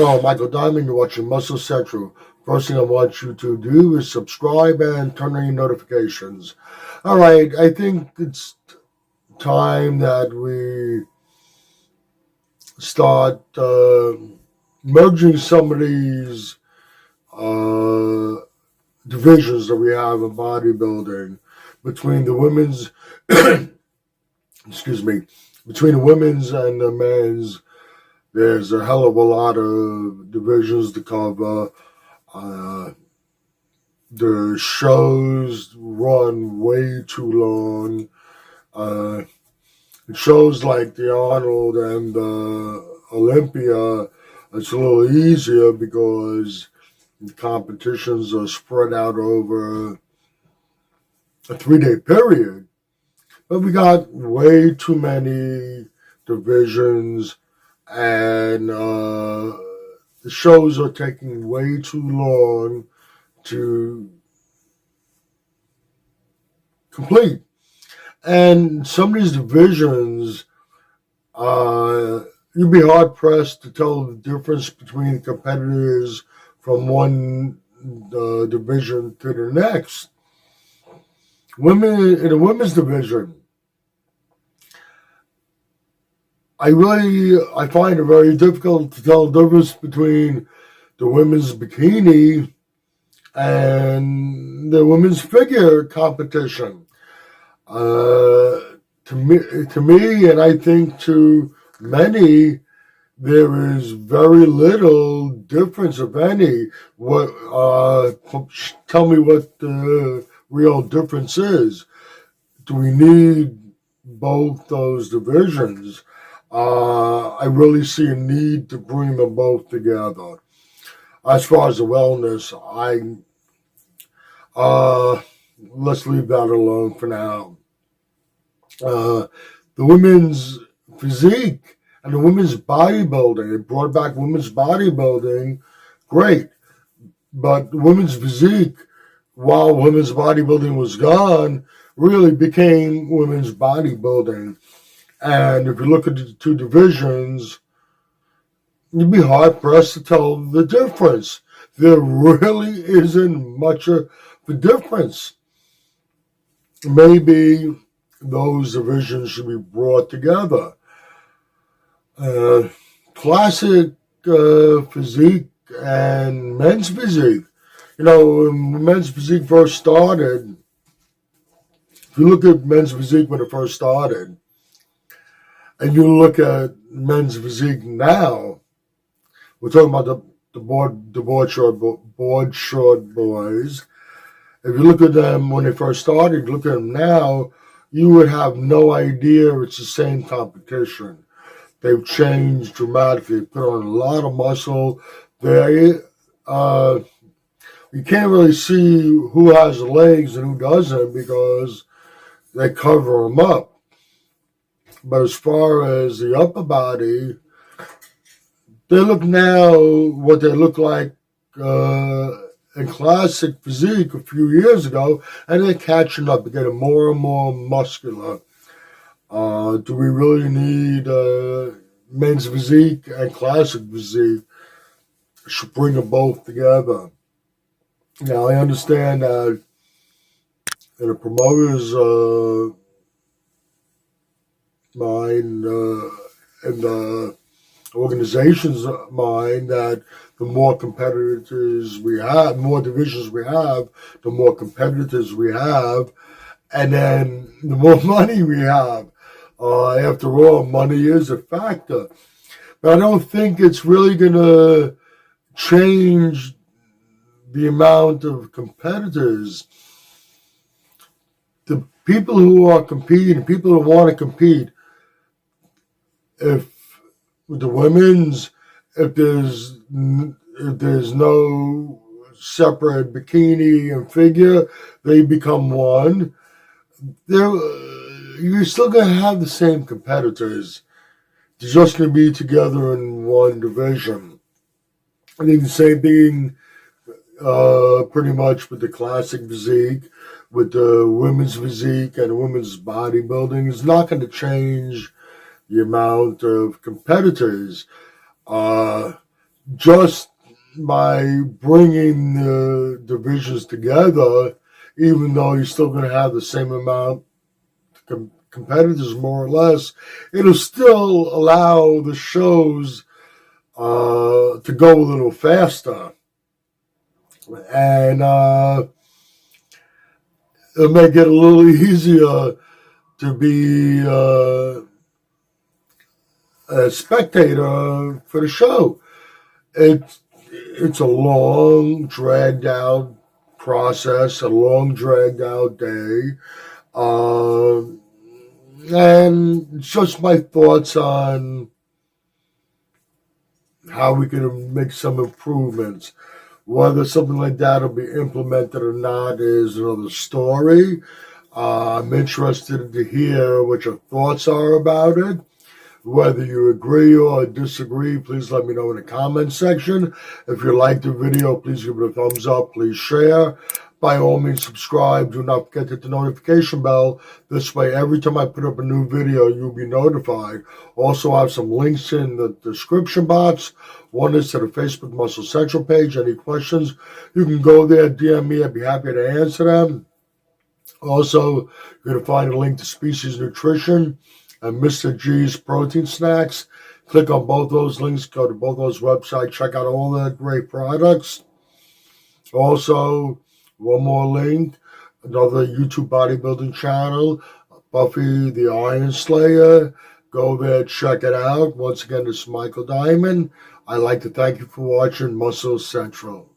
Hello, Michael Diamond. You're watching Muscle Central. First thing I want you to do is subscribe and turn on your notifications. All right, I think it's time that we start merging some of these uh, divisions that we have in bodybuilding between the women's, excuse me, between the women's and the men's. There's a hell of a lot of divisions to cover. Uh, the shows run way too long. Uh, Shows like the Arnold and the Olympia, it's a little easier because the competitions are spread out over a 3-day period. But we got way too many divisions, and the shows are taking way too long to complete. And some of these divisions, you'd be hard pressed to tell the difference between the competitors from one division to the next. Women in the women's division, I find it very difficult to tell the difference between the women's bikini and the women's figure competition. To me, and I think to many, there is very little difference, if any. Tell me what the real difference is. Do we need both those divisions? I really see a need to bring them both together. As far as the wellness, let's leave that alone for now. The women's physique and the women's bodybuilding, it brought back women's bodybuilding, great. But women's physique, while women's bodybuilding was gone, really became women's bodybuilding. And if you look at the two divisions, you'd be hard pressed to tell the difference. There really isn't much of a difference. Maybe those divisions should be brought together. Classic physique and men's physique. You know, when men's physique first started, if you look at men's physique when it first started, and you look at men's physique now, we're talking about the board short boys. If you look at them when they first started, look at them now, you would have no idea it's the same competition. They've changed dramatically, put on a lot of muscle. You can't really see who has legs and who doesn't because they cover them up. But as far as the upper body, they look now what they look like in classic physique a few years ago, and they're catching up, they're getting more and more muscular. Do we really need men's physique and classic physique? Should bring them both together. Now, I understand that in a promoter's mind, in the organization's mind, that the more competitors we have, more divisions we have, the more competitors we have, and then the more money we have. After all, money is a factor. But I don't think it's really going to change the amount of competitors. The people who are competing, people who want to compete, if with the women's, if there's no separate bikini and figure, they become one. You're still going to have the same competitors. They're just going to be together in one division. I think the same thing pretty much with the classic physique, with the women's physique and the women's bodybuilding. It's not going to change the amount of competitors. just by bringing the divisions together, even though you're still going to have the same amount of competitors, more or less, it'll still allow the shows to go a little faster. And it'll make it a little easier to be a spectator for the show. It's a long, dragged out process, a long, dragged out day. And it's just my thoughts on how we can make some improvements. Whether something like that will be implemented or not is another story. I'm interested to hear what your thoughts are about it. Whether you agree or disagree, please let me know in the comment section. If you like the video, please give it a thumbs up. Please share. By all means, subscribe. Do not forget to hit the notification bell. This way, every time I put up a new video, you'll be notified. Also, I have some links in the description box. One is to the Facebook Muscle Central page. Any questions, you can go there, DM me. I'd be happy to answer them. Also, you're going to find a link to Species Nutrition and Mr. G's protein snacks. Click on both those links, go to both those websites, check out all the great products. Also, one more link, another YouTube bodybuilding channel, Buffy The Ironslayer. Go there, check it out. Once again, this is Michael Diamond. I'd like to thank you for watching Muscle Central.